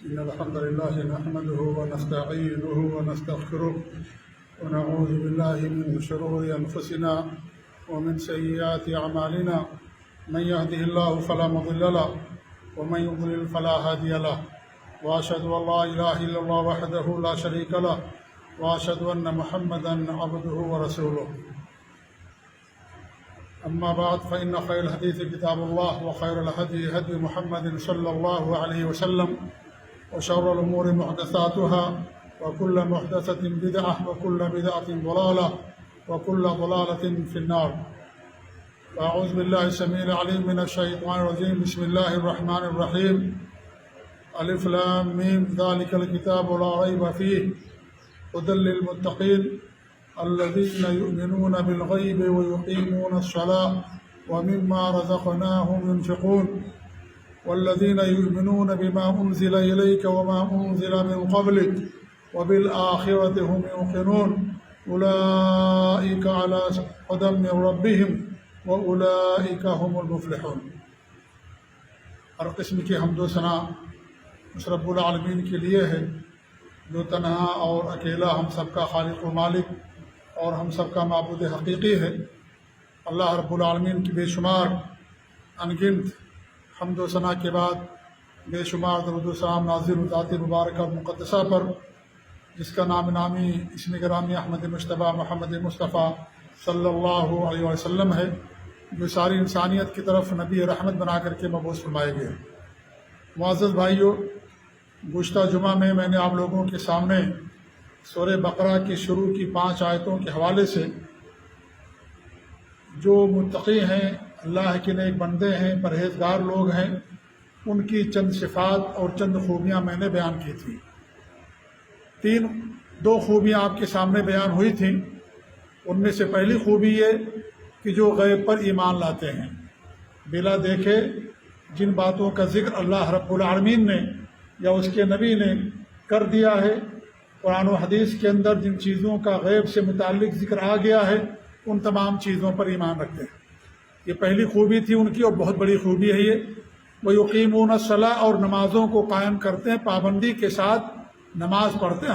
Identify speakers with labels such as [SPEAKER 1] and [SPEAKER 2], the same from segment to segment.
[SPEAKER 1] إن الحمد لله نحمده ونستعينه ونستغفره ونعوذ بالله من شرور أنفسنا ومن سيئات أعمالنا من يهده الله فلا مضل له ومن يضلل فلا هادي له وأشهد أن لا إله إلا الله وحده لا شريك له وأشهد أن محمدا عبده ورسوله أما بعد فإن خير الحديث كتاب الله وخير الهدي هدي محمد صلى الله عليه وسلم وشر الأمور محدثاتها وكل محدثة بدعة وكل بدعة ضلالة وكل ضلالة في النار. أعوذ بالله السميع العليم من الشيطان الرجيم. بسم الله الرحمن الرحيم. ألف لام ميم ذلك الكتاب لا ريب فيه هدى للمتقين الذين يؤمنون بالغيب ويقيمون الصلاة ومما رزقناهم ينفقون والذين يؤمنون بما أنزل إليك وما أنزل من قبلك وبالآخرة هم يوقنون أولئك على هدى من ربهم وأولئك هم المفلحون. ہر قسم کی حمد و ثنا اس رب العالمین کے لیے ہے جو تنہا اور اکیلا ہم سب کا خالق و مالک اور ہم سب کا معبود حقیقی ہے. اللہ رب العالمین کی بے شمار انگنت حمد و ثنا کے بعد بے شمار درود و سلام نازل ذات مبارکہ مقدسہ پر جس کا نام نامی اسم گرامی احمد مجتبیٰ محمد مصطفیٰ صلی اللہ علیہ وسلم ہے، جو ساری انسانیت کی طرف نبی رحمت بنا کر کے مبعوث فرمائے گئے. معزز بھائیو، گزشتہ جمعہ میں نے آپ لوگوں کے سامنے سورہ بقرہ کی شروع کی 5 آیتوں کے حوالے سے جو متقی ہیں، اللہ کے نیک بندے ہیں، پرہیزگار لوگ ہیں، ان کی چند صفات اور چند خوبیاں میں نے بیان کی تھیں. 2 خوبیاں آپ کے سامنے بیان ہوئی تھیں. ان میں سے پہلی خوبی یہ کہ جو غیب پر ایمان لاتے ہیں، بلا دیکھے جن باتوں کا ذکر اللہ رب العالمین نے یا اس کے نبی نے کر دیا ہے، قرآن و حدیث کے اندر جن چیزوں کا غیب سے متعلق ذکر آ گیا ہے، ان تمام چیزوں پر ایمان رکھتے ہیں. یہ پہلی خوبی تھی ان کی اور بہت بڑی خوبی ہے یہ. وَيُقِيمُونَ الصَّلَاةَ اور نمازوں کو قائم کرتے ہیں، پابندی کے ساتھ نماز پڑھتے ہیں.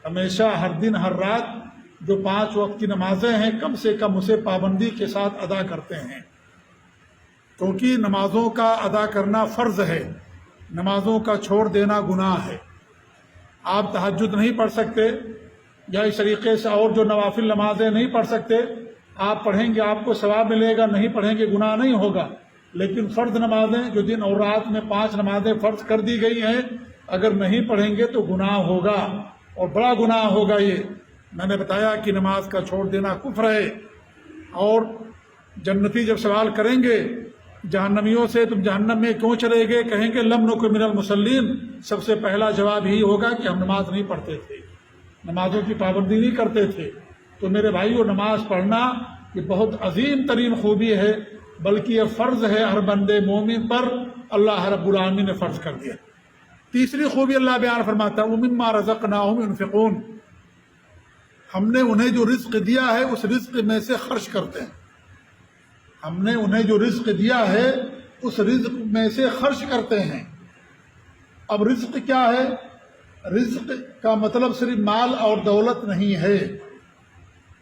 [SPEAKER 1] ہمیشہ ہر دن ہر رات جو 5 وقت کی نمازیں ہیں کم سے کم اسے پابندی کے ساتھ ادا کرتے ہیں، کیونکہ نمازوں کا ادا کرنا فرض ہے، نمازوں کا چھوڑ دینا گناہ ہے. آپ تہجد نہیں پڑھ سکتے یا اس طریقے سے اور جو نوافل نمازیں نہیں پڑھ سکتے. آپ پڑھیں گے آپ کو ثواب ملے گا، نہیں پڑھیں گے گناہ نہیں ہوگا. لیکن فرض نمازیں جو دن اور رات میں 5 نمازیں فرض کر دی گئی ہیں، اگر نہیں پڑھیں گے تو گناہ ہوگا اور بڑا گناہ ہوگا. یہ میں نے بتایا کہ نماز کا چھوڑ دینا کفر ہے. اور جنتی جب سوال کریں گے جہنمیوں سے تم جہنم میں کیوں چلے گئے، کہیں گے لم نکن من المصلین. سب سے پہلا جواب یہی ہوگا کہ ہم نماز نہیں پڑھتے تھے، نمازوں کی پابندی نہیں کرتے تھے. تو میرے بھائیو، نماز پڑھنا یہ بہت عظیم ترین خوبی ہے، بلکہ یہ فرض ہے ہر بندے مومن پر، اللہ رب العالمین نے فرض کر دیا. تیسری خوبی اللہ بیان فرماتا ہے وَمِمَّا رَزَقْنَاهُمْ يُنْفِقُونَ. ہم نے انہیں جو رزق دیا ہے اس رزق میں سے خرچ کرتے ہیں. ہم نے انہیں جو رزق دیا ہے اس رزق میں سے خرچ کرتے ہیں. اب رزق کیا ہے؟ رزق کا مطلب صرف مال اور دولت نہیں ہے.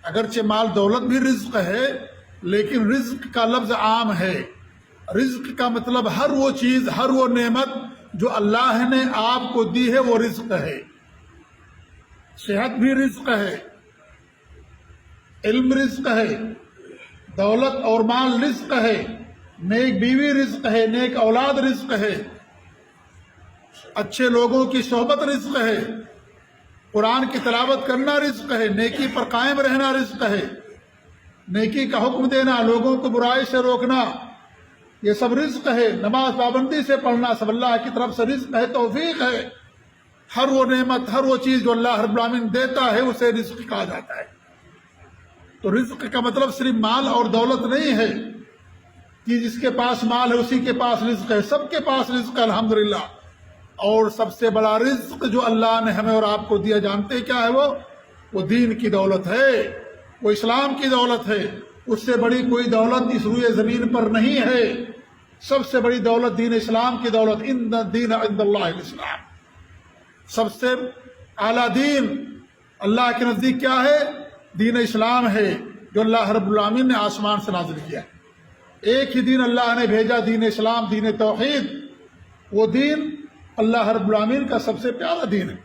[SPEAKER 1] اگرچہ مال دولت بھی رزق ہے، لیکن رزق کا لفظ عام ہے. رزق کا مطلب ہر وہ چیز، ہر وہ نعمت جو اللہ نے آپ کو دی ہے وہ رزق ہے. صحت بھی رزق ہے، علم رزق ہے، دولت اور مال رزق ہے، نیک بیوی رزق ہے، نیک اولاد رزق ہے، اچھے لوگوں کی صحبت رزق ہے، قرآن کی تلاوت کرنا رزق ہے، نیکی پر قائم رہنا رزق ہے، نیکی کا حکم دینا، لوگوں کو برائی سے روکنا، یہ سب رزق ہے. نماز پابندی سے پڑھنا سب اللہ کی طرف سے رزق ہے، توفیق ہے. ہر وہ نعمت، ہر وہ چیز جو اللہ رب العالمین دیتا ہے اسے رزق کہا جاتا ہے. تو رزق کا مطلب صرف مال اور دولت نہیں ہے کہ جس کے پاس مال ہے اسی کے پاس رزق ہے. سب کے پاس رزق ہے الحمدللہ. اور سب سے بڑا رزق جو اللہ نے ہمیں اور آپ کو دیا جانتے کیا ہے؟ وہ دین کی دولت ہے، وہ اسلام کی دولت ہے. اس سے بڑی کوئی دولت اس روئے زمین پر نہیں ہے. سب سے بڑی دولت دین اسلام کی دولت، ان الدین عند اللہ الاسلام، سب سے اعلیٰ دین اللہ کے نزدیک کیا ہے؟ دین اسلام ہے، جو اللہ رب العالمین نے آسمان سے نازل کیا۔ ایک ہی دین اللہ نے بھیجا، دین اسلام، دین توحید، وہ دین اللہ رب العالمین کا سب سے پیارا دین ہے۔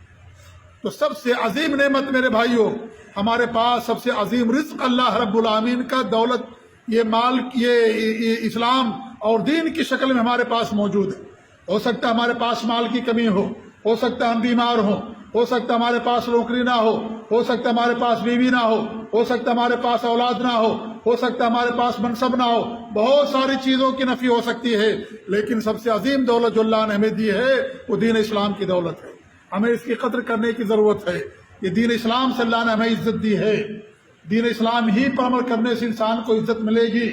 [SPEAKER 1] تو سب سے عظیم نعمت میرے بھائیوں، ہمارے پاس سب سے عظیم رزق اللہ رب العالمین کا دولت، یہ مال، یہ اسلام اور دین کی شکل میں ہمارے پاس موجود ہے۔ ہو سکتا ہے ہمارے پاس مال کی کمی ہو سکتا ہے ہم بیمار ہو سکتا ہے ہمارے پاس نوکری نہ ہو سکتا ہے ہمارے پاس بیوی نہ ہو سکتا ہے ہمارے پاس اولاد نہ ہو سکتا ہے ہمارے پاس منصب نہ ہو، بہت ساری چیزوں کی نفی ہو سکتی ہے، لیکن سب سے عظیم دولت جو اللہ نے ہمیں دی ہے وہ دین اسلام کی دولت ہے۔ ہمیں اس کی قدر کرنے کی ضرورت ہے۔ یہ دین اسلام سے اللہ نے ہمیں عزت دی ہے، دین اسلام ہی پر عمل کرنے سے انسان کو عزت ملے گی،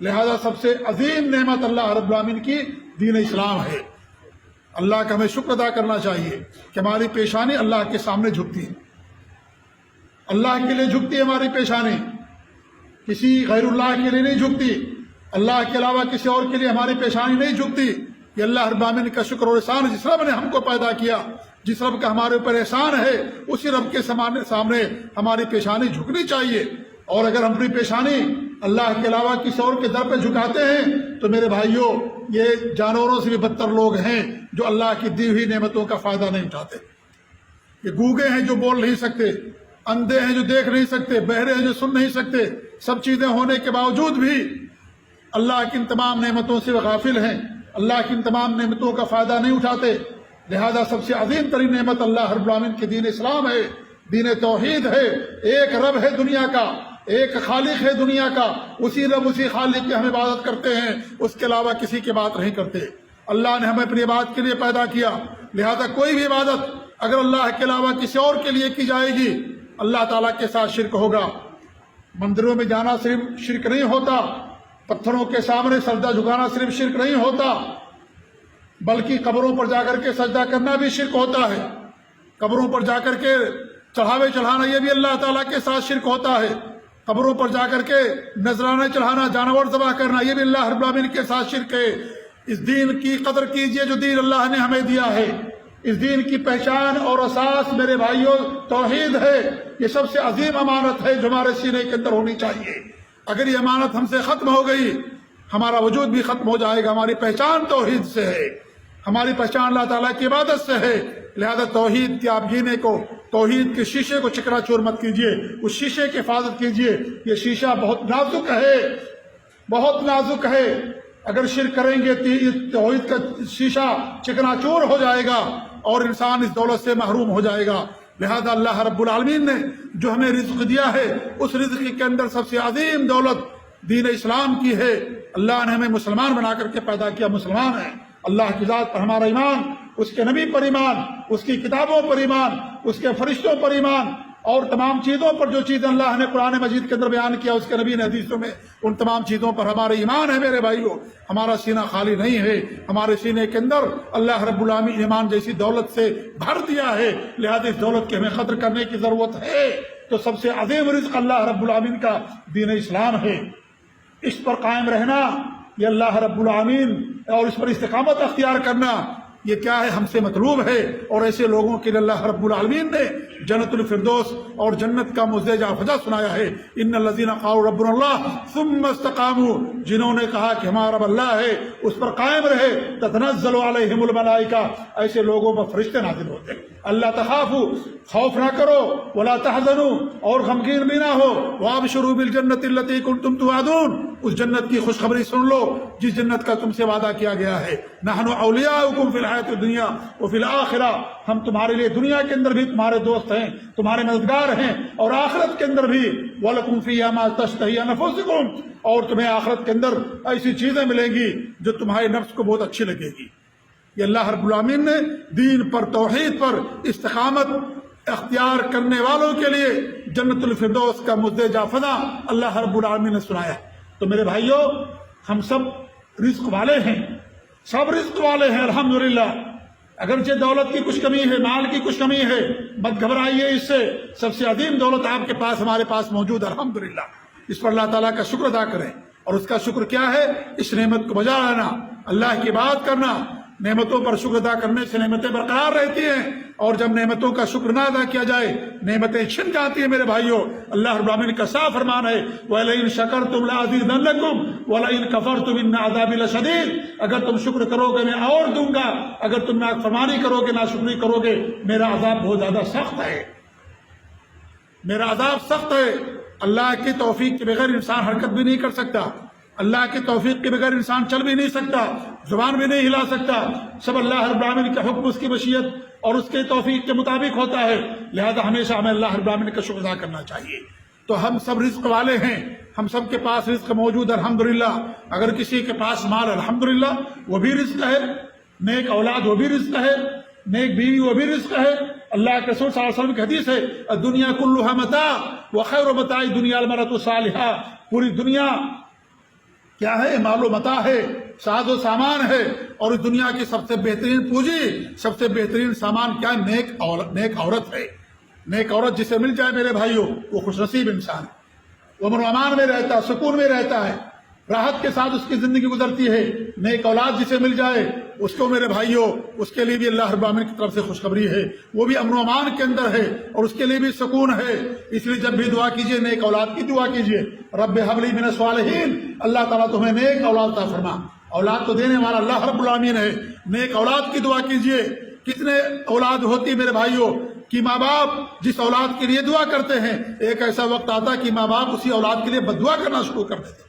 [SPEAKER 1] لہذا سب سے عظیم نعمت اللہ رب العالمین کی دین اسلام ہے۔ اللہ کا ہمیں شکر ادا کرنا چاہیے کہ ہماری پیشانی اللہ کے سامنے جھکتی ہے، اللہ کے لیے جھکتی ہے ہماری پیشانی، کسی غیر اللہ کے لیے نہیں جھکتی، اللہ کے علاوہ کسی اور کے لیے ہماری پیشانی نہیں جھکتی۔ یہ اللہ رب العالمین کا شکر اور احسان، جس رب نے ہم کو پیدا کیا، جس رب کا ہمارے اوپر احسان ہے، اسی رب کے سامنے ہماری پیشانی جھکنی چاہیے۔ اور اگر ہم اپنی پیشانی اللہ کے علاوہ کسی اور کے در پہ جھکاتے ہیں تو میرے بھائیوں، یہ جانوروں سے بھی بدتر لوگ ہیں جو اللہ کی دی ہوئی نعمتوں کا فائدہ نہیں اٹھاتے۔ یہ گونگے ہیں جو بول نہیں سکتے، اندھے ہیں جو دیکھ نہیں سکتے، بہرے ہیں جو سن نہیں سکتے، سب چیزیں ہونے کے باوجود بھی اللہ کی ان تمام نعمتوں سے وہ غافل ہیں، اللہ کی ان تمام نعمتوں کا فائدہ نہیں اٹھاتے۔ لہذا سب سے عظیم ترین نعمت اللہ رب العالمین کے دین اسلام ہے، دین توحید ہے۔ ایک رب ہے دنیا کا، ایک خالق ہے دنیا کا، اسی رب اسی خالق کی ہم عبادت کرتے ہیں، اس کے علاوہ کسی کی بات نہیں کرتے۔ اللہ نے ہمیں اپنی عبادت کے لیے پیدا کیا، لہذا کوئی بھی عبادت اگر اللہ کے علاوہ کسی اور کے لیے کی جائے گی اللہ تعالیٰ کے ساتھ شرک ہوگا۔ مندروں میں جانا صرف شرک نہیں ہوتا، پتھروں کے سامنے سجدہ جھکانا صرف شرک نہیں ہوتا، بلکہ قبروں پر جا کر کے سجدہ کرنا بھی شرک ہوتا ہے۔ قبروں پر جا کر کے چڑھاوے چڑھانا یہ بھی اللہ تعالیٰ کے ساتھ شرک ہوتا ہے۔ قبروں پر جا کر کے نذرانے چڑھانا، جانور ذبح کرنا، یہ بھی اللہ رب العالمین کے ساتھ شرک ہے۔ اس دین کی قدر کیجئے جو دین اللہ نے ہمیں دیا ہے۔ اس دین کی پہچان اور اساس میرے بھائیوں توحید ہے۔ یہ سب سے عظیم امانت ہے جو ہمارے سینے کے اندر ہونی چاہیے۔ اگر یہ امانت ہم سے ختم ہو گئی ہمارا وجود بھی ختم ہو جائے گا۔ ہماری پہچان توحید سے ہے، ہماری پہچان اللہ تعالیٰ کی عبادت سے ہے، لہذا توحید کے آپ جینے کو، توحید کے شیشے کو چکنا چور مت کیجیے، اس شیشے کی حفاظت کیجیے۔ یہ شیشہ بہت نازک ہے، بہت نازک ہے، اگر شرک کریں گے تو توحید کا شیشہ چکنا چور ہو جائے گا اور انسان اس دولت سے محروم ہو جائے گا۔ لہذا اللہ رب العالمین نے جو ہمیں رزق دیا ہے اس رزق کے اندر سب سے عظیم دولت دین اسلام کی ہے۔ اللہ نے ہمیں مسلمان بنا کر کے پیدا کیا، مسلمان ہیں۔ اللہ کی ذات پر ہمارا ایمان، اس کے نبی پر ایمان، اس کی کتابوں پر ایمان، اس کے فرشتوں پر ایمان، اور تمام چیزوں پر جو چیزیں اللہ نے قرآن مجید کے اندر بیان کیا، اس کے نبی نے حدیثوں میں، ان تمام چیزوں پر ہمارا ایمان ہے میرے بھائیوں۔ ہمارا سینہ خالی نہیں ہے، ہمارے سینے کے اندر اللہ رب العالمین ایمان جیسی دولت سے بھر دیا ہے، لہذا اس دولت کی ہمیں قدر کرنے کی ضرورت ہے۔ تو سب سے عظیم رزق اللہ رب العالمین کا دین اسلام ہے، اس پر قائم رہنا یہ اللہ رب العالمین اور اس پر استقامت اختیار کرنا یہ کیا ہے، ہم سے مطلوب ہے۔ اور ایسے لوگوں کے لیے اللہ رب العالمین نے جنت الفردوس اور جنت کا مزدہ فضا سنایا ہے۔ ان الذین قالوا ربنا اللہ ثم استقاموا، جنہوں نے کہا کہ ہمارا رب اللہ ہے، اس پر قائم رہے، تتنزل علیہم الملائکہ، ایسے لوگوں پر فرشتے نازل ہوتے ہیں۔ اللہ تخافوا، خوف نہ کرو، ولا تحزنوا، اور غمگین بھی نہ ہو، وابشروا بالجنۃ التي کنتم توعدون، اس جنت کی خوشخبری سن لو جس جنت کا تم سے وعدہ کیا گیا ہے۔ نحن اولیاؤکم فی الحیاۃ الدنیا وفی الآخرہ، ہم تمہارے لیے دنیا کے اندر بھی تمہارے دوست ہیں، تمہارے مددگار ہیں، اور آخرت کے اندر بھی وَلَكُمْ فِيهَا مَا تَشْتَهِي أَنفُسُكُمْ، اور تمہیں آخرت کے اندر ایسی چیزیں ملیں گی جو تمہارے نفس کو بہت اچھی لگے گی۔ یہ اللہ رب العالمین نے دین پر، توحید پر استقامت اختیار کرنے والوں کے لیے جنت الفردوس کا مزدہ فضا اللہ رب العالمین نے سنایا۔ تو میرے بھائیوں، ہم سب رزق والے ہیں، سب رزق والے ہیں الحمدللہ۔ اگرچہ دولت کی کچھ کمی ہے، مال کی کچھ کمی ہے، مت گھبرائیے اس سے، سب سے عظیم دولت آپ کے پاس، ہمارے پاس موجود ہے الحمدللہ۔ اس پر اللہ تعالیٰ کا شکر ادا کریں۔ اور اس کا شکر کیا ہے؟ اس نعمت کو بجا لانا، اللہ کی بات کرنا، نعمتوں پر شکر ادا کرنے سے نعمتیں برقرار رہتی ہیں، اور جب نعمتوں کا شکر نہ ادا کیا جائے نعمتیں چھن جاتی ہیں میرے بھائیوں۔ اللہ رب العالمین کا صاف فرمان ہے وَلَئِن شَكَرْتُمْ لَأَزِيدَنَّكُمْ وَلَئِن كَفَرْتُمْ إِنَّ عَذَابِي لَشَدِيدٌ، اگر تم شکر کرو گے میں اور دوں گا، اگر تم نافرمانی کرو گے، ناشکری کرو گے، میرا عذاب بہت زیادہ سخت ہے، میرا عذاب سخت ہے۔ اللہ کی توفیق کے بغیر انسان حرکت بھی نہیں کر سکتا، اللہ کی توفیق کے بغیر انسان چل بھی نہیں سکتا، زبان بھی نہیں ہلا سکتا، سب اللہ رب العالمین کا حکم، اس کی مشیت اور اس کے توفیق کے مطابق ہوتا ہے، لہذا ہمیشہ ہمیں اللہ رب العالمین کا شکر ادا کرنا چاہیے۔ تو ہم سب رزق والے ہیں، ہم سب کے پاس رزق موجود ہے الحمدللہ۔ اگر کسی کے پاس مال الحمدللہ وہ بھی رزق ہے، نیک اولاد وہ بھی رزق ہے، نیک بیوی وہ بھی رزق ہے۔ اللہ کے رسول صلی اللہ علیہ وسلم کی حدیث ہے الدنیا کلھا متاع وخیر متاع الدنیا المرأۃ الصالحہ، پوری دنیا کیا ہے؟ مال و متاع ہے، ساز و سامان ہے، اور اس دنیا کی سب سے بہترین پونجی، سب سے بہترین سامان کیا ہے؟ نیک عورت ہے۔ نیک عورت جسے مل جائے میرے بھائیوں وہ خوش نصیب انسان ہے، وہ امن و امان میں رہتا ہے، سکون میں رہتا ہے، راحت کے ساتھ اس کی زندگی گزرتی ہے۔ نیک اولاد جسے مل جائے اس کو میرے بھائیوں، اس کے لیے بھی اللہ رب العالمین کی طرف سے خوشخبری ہے، وہ بھی امن و امان کے اندر ہے اور اس کے لیے بھی سکون ہے۔ اس لیے جب بھی دعا کیجئے نیک اولاد کی دعا کیجئے، رب هب لی من الصالحین، اللہ تعالیٰ تمہیں نیک اولاد عطا فرما، اولاد تو دینے والا اللہ رب العالمین ہے، نیک اولاد کی دعا کیجئے۔ کتنے اولاد ہوتی میرے بھائیوں کہ ماں باپ جس اولاد کے لیے دعا کرتے ہیں ایک ایسا وقت آتا کہ ماں باپ اسی اولاد کے لیے بد دعا کرنا شروع کر دیتے،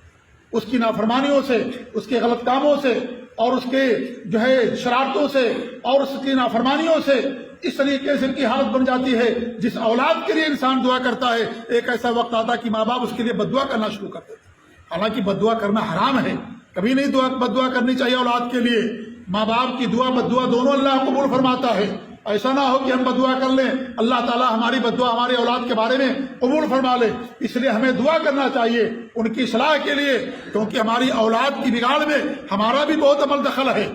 [SPEAKER 1] اس کی نافرمانیوں سے، اس کے غلط کاموں سے، اور اس کے جو ہے شرارتوں سے، اور اس کی نافرمانیوں سے اس طریقے سے ان کی حالت بن جاتی ہے۔ جس اولاد کے لیے انسان دعا کرتا ہے ایک ایسا وقت آتا کہ ماں باپ اس کے لیے بد دعا کرنا شروع کر دیتے۔ حالانکہ بد دعا کرنا حرام ہے، کبھی نہیں بد دعا کرنی چاہیے اولاد کے لیے۔ ماں باپ کی دعا بد دعا دونوں اللہ قبول فرماتا ہے۔ ایسا نہ ہو کہ ہم بد دعا کر لیں، اللہ تعالیٰ ہماری بد دعا ہماری اولاد کے بارے میں قبول فرما لے۔ اس لیے ہمیں دعا کرنا چاہیے ان کی اصلاح کے لیے، کیونکہ ہماری اولاد کی بگاڑ میں ہمارا بھی بہت عمل دخل ہے،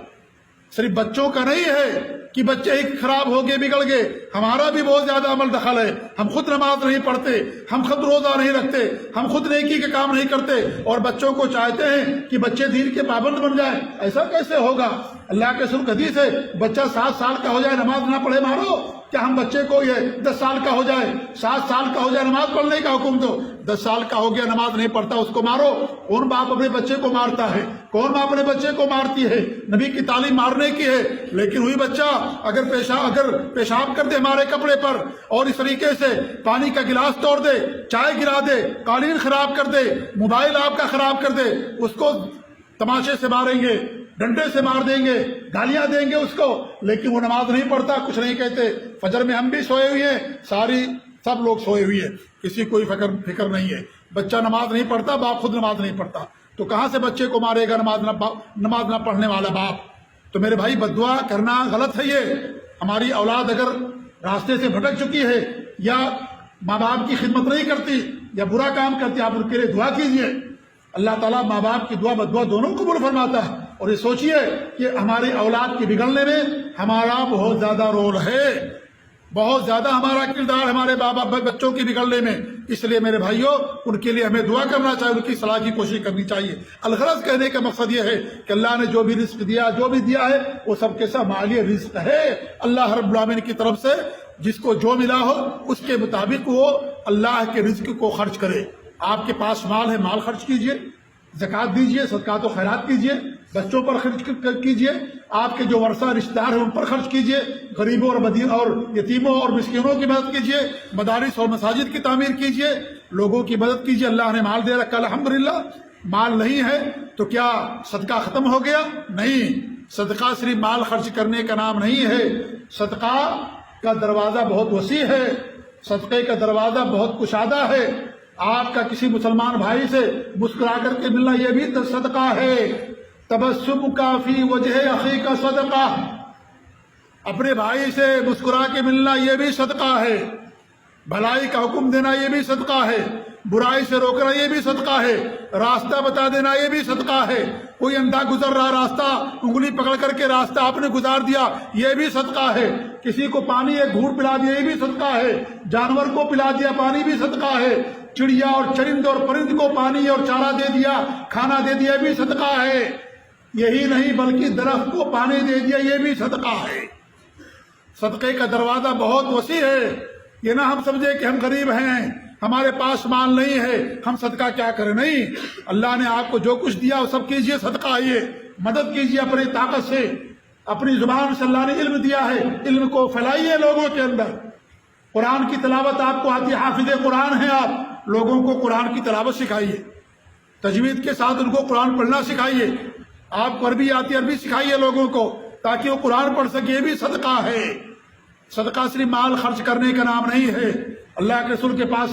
[SPEAKER 1] صرف بچوں کا نہیں ہے کہ بچے ہی خراب ہو گئے بگڑ گئے، ہمارا بھی بہت زیادہ عمل دخل ہے۔ ہم خود نماز نہیں پڑھتے، ہم خود روزہ نہیں رکھتے، ہم خود نیکی کے کام نہیں کرتے، اور بچوں کو چاہتے ہیں کہ بچے دین کے پابند بن جائیں۔ ایسا کیسے ہوگا؟ اللہ کے رسول حدیث ہے بچہ 7 سال کا ہو جائے نماز نہ پڑھے مارو۔ کیا ہم بچے کو یہ 10 سال کا ہو جائے، 7 سال کا ہو جائے نماز پڑھنے کا حکم دو، 10 سال کا ہو گیا نماز نہیں پڑھتا اس کو مارو؟ کون باپ اپنے بچے کو مارتا ہے؟ کون ماں اپنے بچے کو مارتی ہے؟ نبی کی تعلیم مارنے کی ہے، لیکن وہی بچہ اگر پیشاب کر دے ہمارے کپڑے پر، اور اس طریقے سے پانی کا گلاس توڑ دے، چائے گرا دے، قالین خراب کر دے، موبائل آپ کا خراب کر دے، اس کو تماشے سے ماریں گے، ڈنڈے سے مار دیں گے، گالیاں دیں گے اس کو، لیکن وہ نماز نہیں پڑھتا، کچھ نہیں کہتے۔ فجر میں ہم بھی سوئے ہوئے ہیں، سب لوگ سوئے ہوئے ہیں، کسی کوئی فکر نہیں ہے۔ بچہ نماز نہیں پڑھتا، باپ خود نماز نہیں پڑھتا، تو کہاں سے بچے کو مارے گا نماز نہ پڑھنے والا باپ؟ تو میرے بھائی بد دعا کرنا غلط ہے۔ یہ ہماری اولاد اگر راستے سے بھٹک چکی ہے یا ماں باپ کی خدمت نہیں کرتی یا برا کام کرتی، آپ ان کے لیے دعا کیجیے، اللہ تعالیٰ ماں باپ کی دعا بد دعا دونوں قبول فرماتا ہے۔ اور یہ سوچئے کہ ہماری اولاد کی بگڑنے میں ہمارا بہت زیادہ رول ہے، بہت زیادہ ہمارا کردار ہمارے بچوں کی بگڑنے میں۔ اس لیے میرے بھائیوں ان کے لیے ہمیں دعا کرنا چاہیے، ان کی صلاح کی کوشش کرنی چاہیے۔ الغرض کہنے کا مقصد یہ ہے کہ اللہ نے جو بھی رزق دیا، جو بھی دیا ہے، وہ سب کے سب مالی رزق ہے اللہ رب العالمین کی طرف سے۔ جس کو جو ملا ہو اس کے مطابق وہ اللہ کے رزق کو خرچ کرے۔ آپ کے پاس مال ہے، مال خرچ کیجئے، زکوٰۃ دیجئے، صدقات و خیرات کیجئے، بچوں پر خرچ کیجئے، آپ کے جو ورثہ رشتہ دار ہیں ان پر خرچ کیجئے، غریبوں اور یتیموں اور مسکینوں کی مدد کیجئے، مدارس اور مساجد کی تعمیر کیجئے، لوگوں کی مدد کیجئے۔ اللہ نے مال دے رکھا الحمدللہ۔ مال نہیں ہے تو کیا صدقہ ختم ہو گیا؟ نہیں، صدقہ صرف مال خرچ کرنے کا نام نہیں ہے، صدقہ کا دروازہ بہت وسیع ہے، صدقے کا دروازہ بہت کشادہ ہے۔ آپ کا کسی مسلمان بھائی سے مسکرا کر کے ملنا یہ بھی صدقہ ہے۔ تبسم کا فی وجہ اخی کا صدقہ، اپنے بھائی سے مسکرا کے ملنا یہ بھی صدقہ ہے، بھلائی کا حکم دینا یہ بھی صدقہ ہے، برائی سے روکنا یہ بھی صدقہ ہے، راستہ بتا دینا یہ بھی صدقہ ہے، کوئی اندھا گزر رہا راستہ انگلی پکڑ کر کے راستہ آپ نے گزار دیا یہ بھی صدقہ ہے، کسی کو پانی ایک گھونٹ پلا دیا یہ بھی صدقہ ہے، جانور کو پلا دیا پانی بھی صدقہ ہے، چڑیا اور چرند اور پرند کو پانی اور چارہ دے دیا، کھانا دے دیا، یہ بھی صدقہ ہے۔ یہی نہیں بلکہ درخت کو پانی دے دیا، یہ بھی صدقہ ہے۔ صدقے کا دروازہ بہت وسیع ہے۔ یہ نہ ہم سمجھے کہ ہم غریب ہیں، ہمارے پاس مال نہیں ہے، ہم صدقہ کیا کریں۔ نہیں، اللہ نے آپ کو جو کچھ دیا وہ سب کیجئے، صدقہ آئیے، مدد کیجئے اپنی طاقت سے، اپنی زبان سے اللہ نے علم دیا ہے، علم کو پھیلائیے لوگوں کے اندر۔ قرآن کی تلاوت آپ کو آتی، حافظ قرآن ہیں آپ، لوگوں کو قرآن کی تلاوت سکھائیے، تجوید کے ساتھ ان کو قرآن پڑھنا سکھائیے۔ آپ کو عربی آتی، عربی سکھائیے لوگوں کو تاکہ وہ قرآن پڑھ سکے، یہ بھی صدقہ ہے۔ صدقہ صرف مال خرچ کرنے کا نام نہیں ہے۔ اللہ کے رسول کے پاس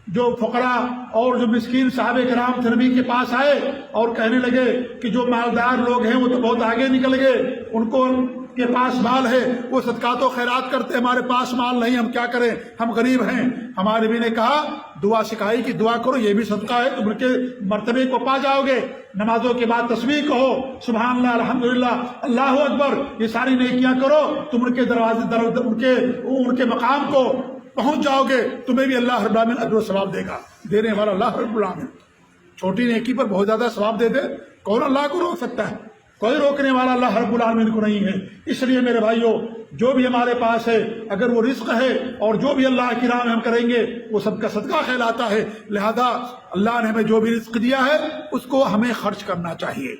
[SPEAKER 1] جو فقراء اور جو مسکین صحابہ کرام تھے، نبی کے پاس آئے اور کہنے لگے کہ جو مالدار لوگ ہیں وہ تو بہت آگے نکل گئے، ان کو کے پاس مال ہے، وہ صدقات و خیرات کرتے، ہمارے پاس مال نہیں، ہم کیا کریں، ہم غریب ہیں۔ ہمارے نبی نے کہا، دعا سکھائی کہ دعا کرو، یہ بھی صدقہ ہے، تم ان کے مرتبے کو پا جاؤ گے۔ نمازوں کے بعد تسبیح کہو، سبحان اللہ، الحمدللہ، اللہ اکبر، یہ ساری نیکیاں کرو، تم ان کے دروازے ان کے مقام کو پہنچ جاؤ گے، تمہیں بھی اللہ رب العالمین اجر و ثواب دے گا۔ دینے والا اللہ رب العالمین، چھوٹی نیکی پر بہت زیادہ ثواب دے دے، کون اللہ کو روک سکتا ہے؟ کوئی روکنے والا اللہ رب العالمین کو نہیں ہے۔ اس لیے میرے بھائیوں، جو بھی ہمارے پاس ہے، اگر وہ رزق ہے اور جو بھی اللہ کی راہ میں ہم کریں گے وہ سب کا صدقہ کہلاتا ہے۔ لہذا اللہ نے ہمیں جو بھی رزق دیا ہے اس کو ہمیں خرچ کرنا چاہیے،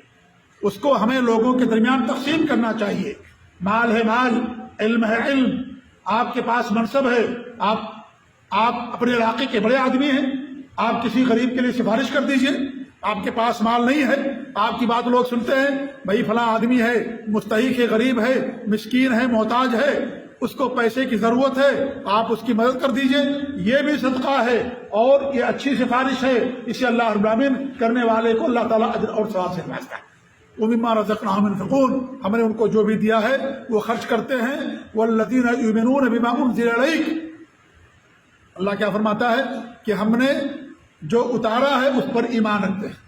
[SPEAKER 1] اس کو ہمیں لوگوں کے درمیان تقسیم کرنا چاہیے۔ مال ہے مال، علم ہے علم، آپ کے پاس منصب ہے، آپ اپنے علاقے کے بڑے آدمی ہیں، آپ کسی غریب کے لیے سفارش کر دیجئے۔ آپ کے پاس مال نہیں ہے، آپ کی بات لوگ سنتے ہیں، بھائی فلاں آدمی ہے، مستحق ہے، غریب ہے، مسکین ہے، محتاج ہے، اس کو پیسے کی ضرورت ہے، آپ اس کی مدد کر دیجئے، یہ بھی صدقہ ہے اور یہ اچھی سفارش ہے۔ اسے اللہ رب العالمین کرنے والے کو اللہ تعالیٰ اجر اور ثواب سے نوازتا ہے۔ وَمِمَّا رَزَقْنَاهُمْ يُنْفِقُونَ، ہم نے ان کو جو بھی دیا ہے وہ خرچ کرتے ہیں۔ وَالَّذِينَ يُؤْمِنُونَ بِمَا أُنزِلَ إِلَيْكَ، اللہ کیا فرماتا ہے کہ ہم نے جو اتارا ہے اس پر ایمان رکھتے ہیں۔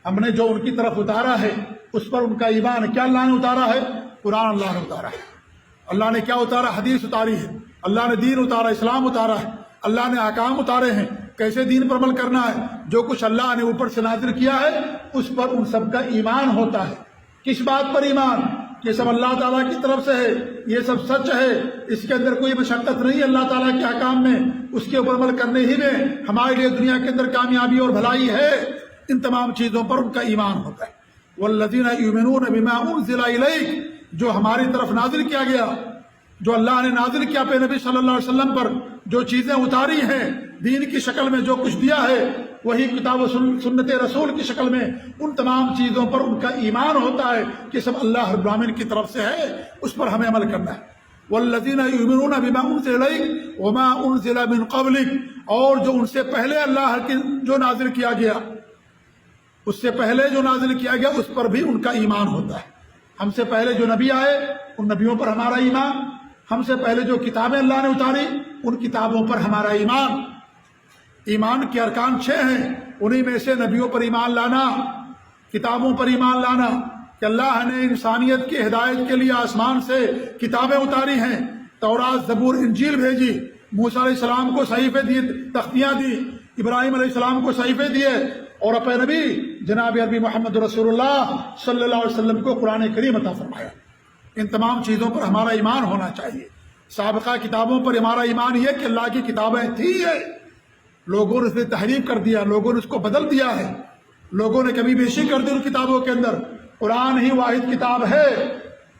[SPEAKER 1] ہم نے جو ان کی طرف اتارا ہے اس پر ان کا ایمان ہے۔ کیا اللہ نے اتارا ہے؟ قرآن اللہ نے اتارا ہے۔ اللہ نے کیا اتارا؟ حدیث اتاری ہے۔ اللہ نے دین اتارا، اسلام اتارا ہے۔ اللہ نے احکام اتارے ہیں، کیسے دین پر عمل کرنا ہے۔ جو کچھ اللہ نے اوپر سے نازل کیا ہے اس پر ان سب کا ایمان ہوتا ہے۔ کس بات پر ایمان؟ یہ سب اللہ تعالیٰ کی طرف سے ہے، یہ سب سچ ہے، اس کے اندر کوئی مشقت نہیں ہے اللہ تعالیٰ کے احکام میں، اس کے اوپر عمل کرنے ہی میں ہمارے لیے دنیا کے اندر کامیابی اور بھلائی ہے۔ ان تمام چیزوں پر ان کا ایمان ہوتا ہے۔ والذین یؤمنون بما انزل الیک، جو ہماری طرف نازل کیا گیا، جو اللہ نے نازل کیا پہ نبی صلی اللہ علیہ وسلم پر، جو چیزیں اتاری ہیں دین کی شکل میں، جو کچھ دیا ہے وہی کتاب و سنت رسول کی شکل میں، ان تمام چیزوں پر ان کا ایمان ہوتا ہے کہ سب اللہ رب العالمین کی طرف سے ہے، اس پر ہمیں عمل کرنا ہے۔ والذین یؤمنون بما انزل الیک وما انزل من قبلک، اور جو ان سے پہلے اللہ کی جو نازل کیا گیا، اس سے پہلے جو نازل کیا گیا اس پر بھی ان کا ایمان ہوتا ہے۔ ہم سے پہلے جو نبی آئے ان نبیوں پر ہمارا ایمان، ہم سے پہلے جو کتابیں اللہ نے اتاری ان کتابوں پر ہمارا ایمان۔ ایمان کے ارکان 6 ہیں، انہی میں سے نبیوں پر ایمان لانا، کتابوں پر ایمان لانا کہ اللہ نے انسانیت کی ہدایت کے لیے آسمان سے کتابیں اتاری ہیں، تورات، زبور، انجیل بھیجی، موسیٰ علیہ السلام کو صحیفے دیے، تختیاں دی، ابراہیم علیہ السلام کو صحیفے دیے، اور اپنے نبی جناب عربی محمد رسول اللہ صلی اللہ علیہ وسلم کو قرآن کریم عطا فرمایا۔ ان تمام چیزوں پر ہمارا ایمان ہونا چاہیے۔ سابقہ کتابوں پر ہمارا ایمان یہ کہ اللہ کی کتابیں تھی، لوگوں نے اس میں تحریف کر دیا، لوگوں نے اس کو بدل دیا ہے، لوگوں نے کمی بیشی کر دی ان کتابوں کے اندر۔ قرآن ہی واحد کتاب ہے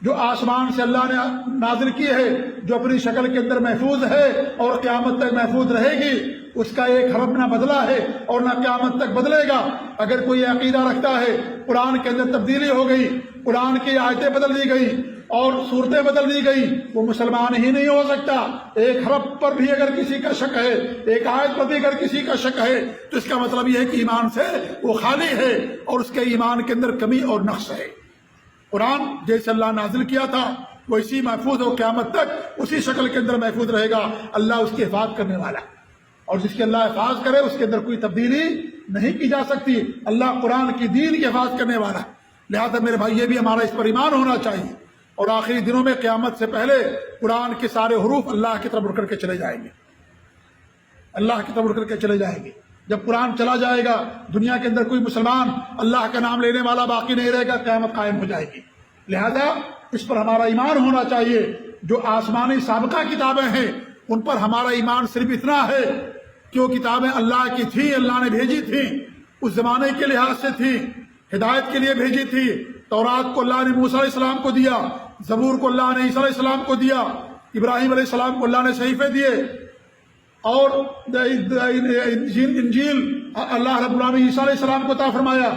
[SPEAKER 1] جو آسمان سے اللہ نے نازل کی ہے، جو اپنی شکل کے اندر محفوظ ہے اور قیامت تک محفوظ رہے گی۔ اس کا ایک حرف نہ بدلا ہے اور نہ قیامت تک بدلے گا۔ اگر کوئی عقیدہ رکھتا ہے قرآن کے اندر تبدیلی ہو گئی، قرآن کی آیتیں بدل دی گئی اور صورتیں بدل دی گئی، وہ مسلمان ہی نہیں ہو سکتا۔ ایک حرف پر بھی اگر کسی کا شک ہے، ایک آیت پر بھی اگر کسی کا شک ہے، تو اس کا مطلب یہ ہے کہ ایمان سے وہ خالی ہے اور اس کے ایمان کے اندر کمی اور نقص ہے۔ قرآن جیسے اللہ نازل کیا تھا وہ اسی محفوظ ہو، قیامت تک اسی شکل کے اندر محفوظ رہے گا۔ اللہ اس کی حفاظت کرنے والا ہے، اور جس کی اللہ حفاظت کرے اس کے اندر کوئی تبدیلی نہیں کی جا سکتی۔ اللہ قرآن کی دین کی حفاظت کرنے والا ہے۔ لہذا میرے بھائی، یہ بھی ہمارا اس پر ایمان ہونا چاہیے، اور آخری دنوں میں قیامت سے پہلے قرآن کے سارے حروف اللہ کی طرف اڑ کر کے چلے جائیں گے۔ اللہ کی طرف اٹھ کر کے چلے جائیں گے۔ جب قرآن چلا جائے گا دنیا کے اندر کوئی مسلمان اللہ کا نام لینے والا باقی نہیں رہے گا، قیامت قائم ہو جائے گی۔ لہذا اس پر ہمارا ایمان ہونا چاہیے۔ جو آسمانی سابقہ کتابیں ہیں ان پر ہمارا ایمان صرف اتنا ہے کہ وہ کتابیں اللہ کی تھیں، اللہ نے بھیجی تھیں، اس زمانے کے لحاظ سے تھی، ہدایت کے لیے بھیجی تھی۔ تورات کو اللہ نے موسیٰ علیہ السلام کو دیا، زبور کو اللہ نے عیسیٰ علیہ السلام کو دیا، ابراہیم علیہ السلام کو اللہ نے صحیفے دیے، اور انجیل اللہ رب العالمین عیسیٰ علیہ السلام کو عطا فرمایا،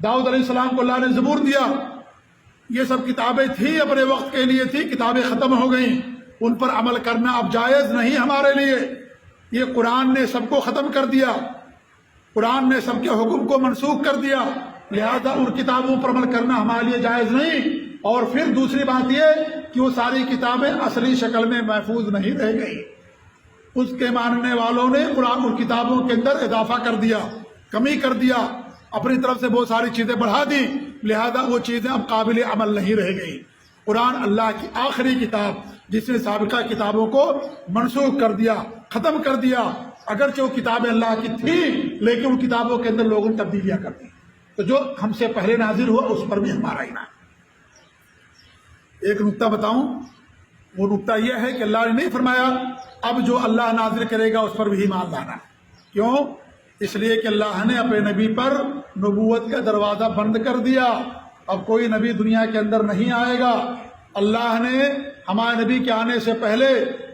[SPEAKER 1] داؤد علیہ السلام کو اللہ نے زبور دیا۔ یہ سب کتابیں تھیں، اپنے وقت کے لیے تھی، کتابیں ختم ہو گئیں، ان پر عمل کرنا اب جائز نہیں ہمارے لیے۔ یہ قرآن نے سب کو ختم کر دیا، قرآن نے سب کے حکم کو منسوخ کر دیا، لہذا ان کتابوں پر عمل کرنا ہمارے لیے جائز نہیں۔ اور پھر دوسری بات یہ کہ وہ ساری کتابیں اصلی شکل میں محفوظ نہیں رہ گئی، اس کے ماننے والوں نے قرآن اور کتابوں کے اندر اضافہ کر دیا، کمی کر دیا، اپنی طرف سے بہت ساری چیزیں بڑھا دی، لہذا وہ چیزیں اب قابل عمل نہیں رہ گئی۔ قرآن اللہ کی آخری کتاب جس نے سابقہ کتابوں کو منسوخ کر دیا، ختم کر دیا، اگرچہ وہ کتابیں اللہ کی تھیں لیکن ان کتابوں کے اندر لوگوں نے تبدیلیاں کر دی، تو جو ہم سے پہلے نازل ہوا اس پر بھی ہمارا ایمان۔ ایک نقطہ بتاؤں، وہ نقطہ یہ ہے کہ اللہ نے نہیں فرمایا اب جو اللہ نازل کرے گا اس پر بھی ایمان لانا۔ کیوں؟ اس لیے کہ اللہ نے اپنے نبی پر نبوت کا دروازہ بند کر دیا، اب کوئی نبی دنیا کے اندر نہیں آئے گا۔ اللہ نے ہمارے نبی کے آنے سے پہلے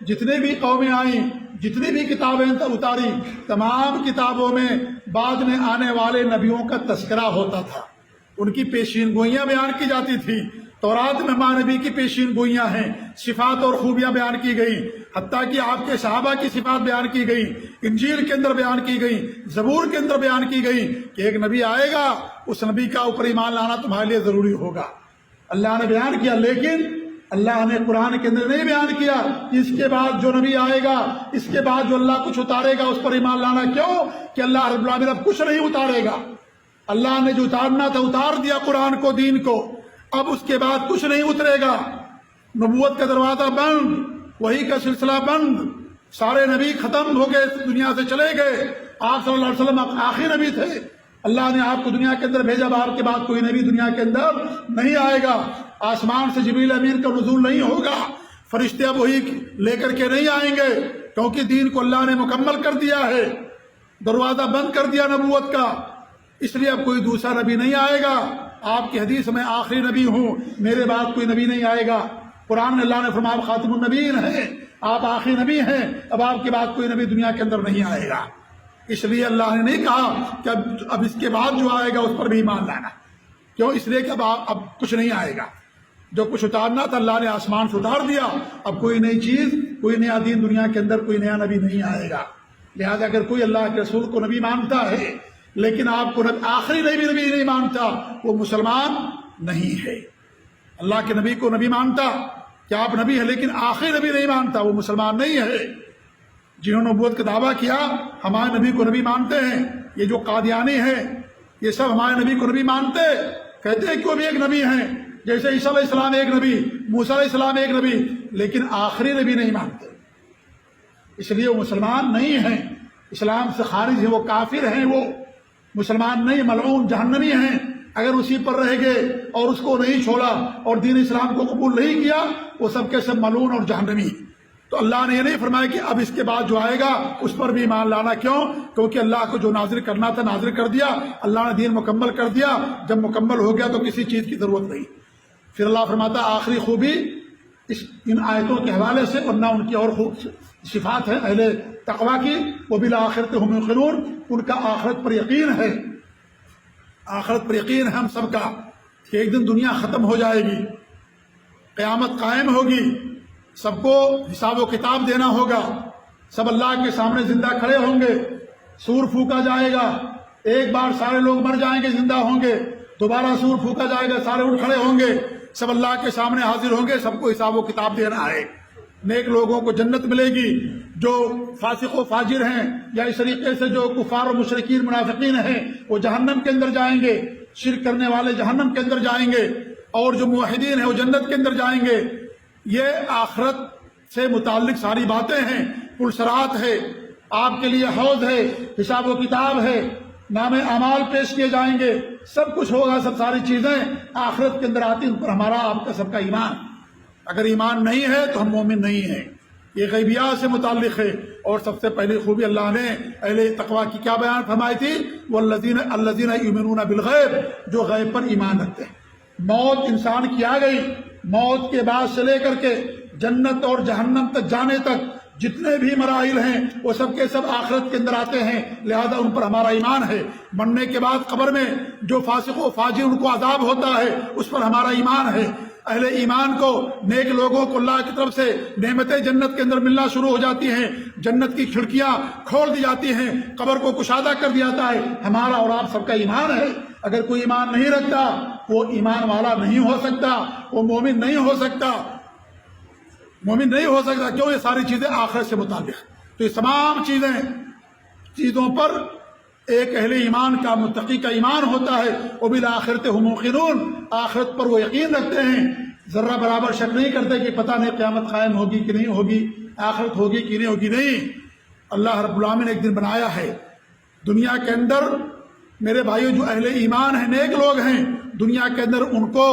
[SPEAKER 1] جتنے بھی قومیں آئیں، جتنی بھی کتابیں اتاری، تمام کتابوں میں بعد میں آنے والے نبیوں کا تذکرہ ہوتا تھا، ان کی پیشین گوئیاں بیان کی جاتی تھی۔ تورات میں ہمارے نبی کی پیشین گوئیاں ہیں، صفات اور خوبیاں بیان کی گئی، حتیٰ کہ آپ کے صحابہ کی صفات بیان کی گئی، انجیل کے اندر بیان کی گئی، زبور کے اندر بیان کی گئی کہ ایک نبی آئے گا، اس نبی کا اوپر ایمان لانا تمہارے لیے ضروری ہوگا۔ اللہ نے بیان کیا، لیکن اللہ نے قرآن کے اندر نہیں بیان کیا کہ اس کے بعد جو نبی آئے گا، اس کے بعد جو اللہ کچھ اتارے گا اس پر ایمان لانا۔ کیوں؟ کہ اللہ رب العالمین اب کچھ نہیں اتارے گا، اللہ نے جو اتارنا تھا اتار دیا، قرآن کو، دین کو، اب اس کے بعد کچھ نہیں اترے گا۔ نبوت کا دروازہ بند، وحی کا سلسلہ بند، سارے نبی ختم ہو گئے، دنیا سے چلے گئے۔ آپ صلی اللہ علیہ وسلم آخری نبی تھے، اللہ نے آپ کو دنیا کے اندر بھیجا، آپ کے بعد کوئی نبی دنیا کے اندر نہیں آئے گا۔ آسمان سے جبریل امین کا نزول نہیں ہوگا، فرشتے اب وہی لے کر کے نہیں آئیں گے، کیونکہ دین کو اللہ نے مکمل کر دیا ہے، دروازہ بند کر دیا نبوت کا، اس لیے اب کوئی دوسرا نبی نہیں آئے گا۔ آپ کی حدیث میں آخری نبی ہوں، میرے بعد کوئی نبی نہیں آئے گا۔ قرآن میں اللہ نے فرمایا آپ خاتم النبیین ہیں، آپ آخری نبی ہیں، اب آپ کے بعد کوئی نبی دنیا کے اندر نہیں آئے گا۔ اس لیے اللہ نے نہیں کہا کہ اب اس کے بعد جو آئے گا اس پر بھی ایمان لانا۔ کیوں؟ اس لیے کہ اب کچھ نہیں آئے گا، جو کچھ اتارنا تھا اللہ نے آسمان سے اتار دیا، اب کوئی نئی چیز، کوئی نیا دین دنیا کے اندر، کوئی نیا نبی نہیں آئے گا۔ لہذا اگر کوئی اللہ کے رسول کو نبی مانتا ہے لیکن آپ کو آخری نبی نہیں مانتا، وہ مسلمان نہیں ہے۔ اللہ کے نبی کو نبی مانتا کہ آپ نبی ہیں لیکن آخری نبی نہیں مانتا، وہ مسلمان نہیں ہے۔ جنہوں نے نبوت کا دعویٰ کیا ہمارے نبی کو نبی مانتے ہیں، یہ جو قادیانی ہیں یہ سب ہمارے نبی کو نبی مانتے، کہتے ہیں کہ وہ بھی ایک نبی ہیں، جیسے عیسیٰ علیہ السلام ایک نبی، موسیٰ علیہ السلام ایک نبی، لیکن آخری نبی نہیں مانتے، اس لیے وہ مسلمان نہیں ہیں، اسلام سے خارج ہیں، وہ کافر ہیں، وہ مسلمان نہیں، ملعون جہنمی ہیں۔ اگر اسی پر رہ گئے اور اس کو نہیں چھوڑا اور دین اسلام کو قبول نہیں کیا، وہ سب کے سب ملعون اور جہنمی۔ تو اللہ نے یہ نہیں فرمایا کہ اب اس کے بعد جو آئے گا اس پر بھی ایمان لانا۔ کیوں؟ کیونکہ اللہ کو جو نازل کرنا تھا نازل کر دیا، اللہ نے دین مکمل کر دیا، جب مکمل ہو گیا تو کسی چیز کی ضرورت نہیں۔ پھر اللہ فرماتا آخری خوبی ان آیتوں کے حوالے سے، اور نہ ان کی اور خوب صفات ہیں اہل تقویٰ کی، وبالآخرۃ ھم یوقنون، ان کا آخرت پر یقین ہے، آخرت پر یقین ہے ہم سب کا کہ ایک دن دنیا ختم ہو جائے گی، قیامت قائم ہوگی، سب کو حساب و کتاب دینا ہوگا، سب اللہ کے سامنے زندہ کھڑے ہوں گے، سور پھونکا جائے گا، ایک بار سارے لوگ مر جائیں گے، زندہ ہوں گے، دوبارہ سور پھونکا جائے گا، سارے اٹھ کھڑے ہوں گے، سب اللہ کے سامنے حاضر ہوں گے، سب کو حساب و کتاب دینا ہے۔ نیک لوگوں کو جنت ملے گی، جو فاسق و فاجر ہیں یا اس طریقے سے جو کفار و مشرکین منافقین ہیں وہ جہنم کے اندر جائیں گے، شرک کرنے والے جہنم کے اندر جائیں گے، اور جو موحدین ہیں وہ جنت کے اندر جائیں گے۔ یہ آخرت سے متعلق ساری باتیں ہیں، پل صراط ہے، آپ کے لیے حوض ہے، حساب و کتاب ہے، نام اعمال پیش کیے جائیں گے، سب کچھ ہوگا، سب ساری چیزیں آخرت کے اندر آتی، ان پر ہمارا آپ کا سب کا ایمان۔ اگر ایمان نہیں ہے تو ہم مومن نہیں ہیں۔ یہ غیبیات سے متعلق ہے۔ اور سب سے پہلی خوبی اللہ نے اہل تقویٰ کی کیا بیان فرمائی تھی؟ الذین یؤمنون بالغیب، جو غیب پر ایمان رکھتے ہیں۔ موت انسان کی آ گئی، موت کے بعد سے لے کر کے جنت اور جہنم تک جانے تک جتنے بھی مراحل ہیں وہ سب کے سب آخرت کے اندر آتے ہیں، لہذا ان پر ہمارا ایمان ہے۔ مرنے کے بعد قبر میں جو فاسق و فاجر ان کو عذاب ہوتا ہے اس پر ہمارا ایمان ہے۔ اہل ایمان کو، نیک لوگوں کو اللہ کی طرف سے نعمتیں جنت کے اندر ملنا شروع ہو جاتی ہیں، جنت کی کھڑکیاں کھول دی جاتی ہیں، قبر کو کشادہ کر دیا جاتا ہے۔ ہمارا اور آپ سب کا ایمان ہے۔ اگر کوئی ایمان نہیں رکھتا وہ ایمان والا نہیں ہو سکتا، وہ مومن نہیں ہو سکتا، مومن نہیں ہو سکتا۔ کیوں؟ یہ ساری چیزیں آخرت سے متعلق۔ تو یہ تمام چیزوں پر ایک اہل ایمان کا، متقی کا ایمان ہوتا ہے۔ وبالآخرۃ هم موقنون، آخرت پر وہ یقین رکھتے ہیں، ذرہ برابر شک نہیں کرتے کہ پتہ نہیں قیامت قائم ہوگی کہ نہیں ہوگی، آخرت ہوگی کہ نہیں ہوگی۔ نہیں، اللہ رب العالمین نے ایک دن بنایا ہے دنیا کے اندر۔ میرے بھائیو، جو اہل ایمان ہیں، نیک لوگ ہیں، دنیا کے اندر ان کو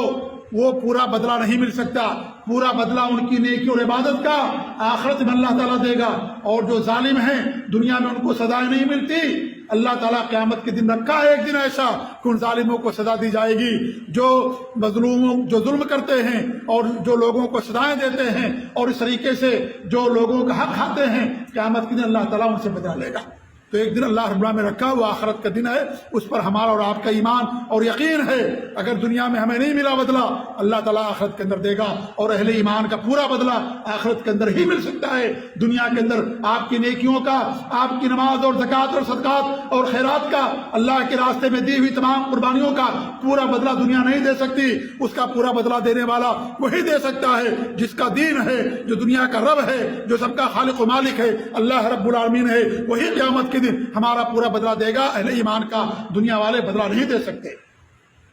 [SPEAKER 1] وہ پورا بدلہ نہیں مل سکتا، پورا بدلہ ان کی نیکی اور عبادت کا آخرت میں اللہ تعالیٰ دے گا۔ اور جو ظالم ہیں دنیا میں ان کو سزائیں نہیں ملتی، اللہ تعالیٰ قیامت کے دن رکھا ہے ایک دن ایسا کہ ان ظالموں کو سزا دی جائے گی۔ جو مظلوموں، جو ظلم کرتے ہیں اور جو لوگوں کو سزائیں دیتے ہیں اور اس طریقے سے جو لوگوں کا حق کھاتے ہیں، قیامت کے دن اللہ تعالیٰ ان سے بدلہ لے گا۔ تو ایک دن اللہ رب العالمین نے رکھا، وہ آخرت کا دن ہے، اس پر ہمارا اور آپ کا ایمان اور یقین ہے۔ اگر دنیا میں ہمیں نہیں ملا بدلہ، اللہ تعالیٰ آخرت کے اندر دے گا، اور اہل ایمان کا پورا بدلہ آخرت کے اندر ہی مل سکتا ہے۔ دنیا کے اندر آپ کی نیکیوں کا، آپ کی نماز اور زکوٰۃ اور صدقات اور خیرات کا، اللہ کے راستے میں دی ہوئی تمام قربانیوں کا پورا بدلہ دنیا نہیں دے سکتی۔ اس کا پورا بدلہ دینے والا وہی دے سکتا ہے جس کا دین ہے، جو دنیا کا رب ہے، جو سب کا خالق و مالک ہے، اللہ رب العالمین ہے۔ وہی قیامت کے دن ہمارا پورا بدلہ دے گا، اہل ایمان کا دنیا والے بدلہ نہیں دے سکتے۔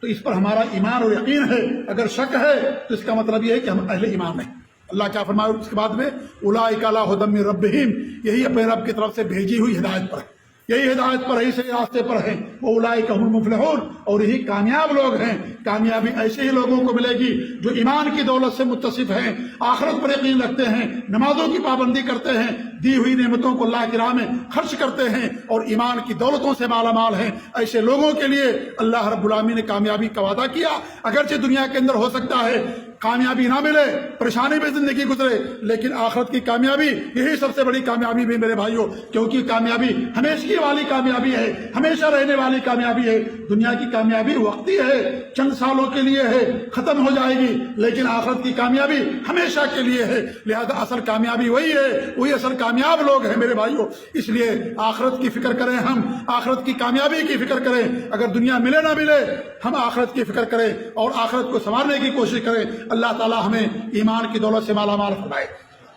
[SPEAKER 1] تو اس پر ہمارا ایمان اور یقین ہے۔ اگر شک ہے تو اس کا مطلب یہ ہے کہ ہم اہل ایمان نہیں۔ اللہ کیا فرمایا اس کے بعد میں؟ اولئک علی ھدی من ربہم، یہی اپنے رب کی طرف سے بھیجی ہوئی ہدایت پر ہے، یہی ہدایت پر، یہی صحیح راستے پر ہیں۔ اولئک هم المفلحون، اور یہی کامیاب لوگ ہیں۔ کامیابی ایسے ہی لوگوں کو ملے گی جو ایمان کی دولت سے متصف ہیں، آخرت پر یقین رکھتے ہیں، نمازوں کی پابندی کرتے ہیں، دی ہوئی نعمتوں کو اللہ کی راہ میں خرچ کرتے ہیں اور ایمان کی دولتوں سے مالا مال ہیں۔ ایسے لوگوں کے لیے اللہ رب العالمین نے کامیابی کا وعدہ کیا۔ اگرچہ دنیا کے اندر ہو سکتا ہے کامیابی نہ ملے، پریشانی میں زندگی گزرے، لیکن آخرت کی کامیابی یہی سب سے بڑی کامیابی بھی میرے بھائیوں، کیونکہ کامیابی ہمیشگی والی کامیابی ہے، ہمیشہ رہنے والی کامیابی ہے۔ دنیا کی کامیابی وقتی ہے، چند سالوں کے لیے ہے، ختم ہو جائے گی، لیکن آخرت کی کامیابی ہمیشہ کے لیے ہے۔ لہذا اصل کامیابی وہی ہے، وہی اصل کامیاب لوگ ہیں میرے بھائیوں۔ اس لیے آخرت کی فکر کریں، ہم آخرت کی کامیابی کی فکر کریں۔ اگر دنیا ملے نہ ملے، ہم آخرت کی فکر کریں اور آخرت کو سنوارنے کی کوشش کریں۔ اللہ تعالیٰ ہمیں ایمان کی دولت سے مالا مال فرمائے۔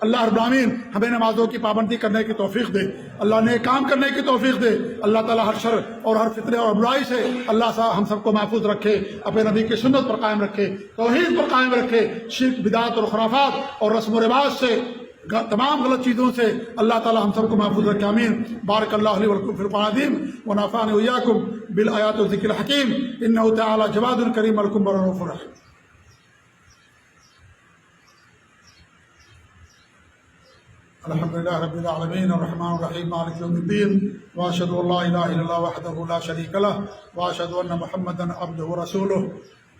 [SPEAKER 1] اللہ رب العالمین ہمیں نمازوں کی پابندی کرنے کی توفیق دے، اللہ نے کام کرنے کی توفیق دے۔ اللہ تعالیٰ ہر شر اور ہر فتنے اور برائی سے اللہ ہم سب کو محفوظ رکھے، اپنے نبی کی سنت پر قائم رکھے، توحید پر قائم رکھے، شرک، بدعت اور خرافات اور رسم و رواج سے، تمام غلط چیزوں سے اللہ تعالیٰ ہم سب کو محفوظ رکھے، آمین۔ بارک اللہ لی ولکم فی القرآن العظیم ونفعنی وإیاکم بالآیات والذکر الحکیم، انہ تعالی جواد کریم ولکم بر رؤوف رحیم۔ الحمد لله رب العالمين الرحمن الرحيم مالك يوم الدين واشهد ان لا اله الا الله وحده لا شريك له واشهد ان محمدا عبده ورسوله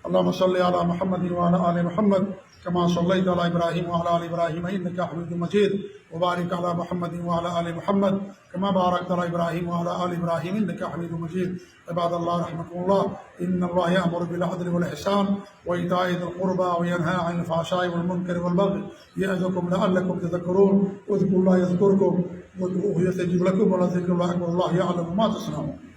[SPEAKER 1] اللهم صل على محمد وعلى ال محمد كما صليت على ابراهيم وعلى ال ابراهيم انك حميد مجيد وبارك على محمد وعلى ال محمد كما باركت على ابراهيم وعلى ال ابراهيم انك حميد مجيد۔ عباد الله رحمكم الله، ان الله يأمر بالعدل والاحسان وايتاء ذي القربى وينهى عن الفحشاء والمنكر والبغي يعظكم لعلكم تذكرون، اذكروا الله يذكركم وادعوه يستجب لكم ولذكر الله اكبر والله يعلم ما تصنعون۔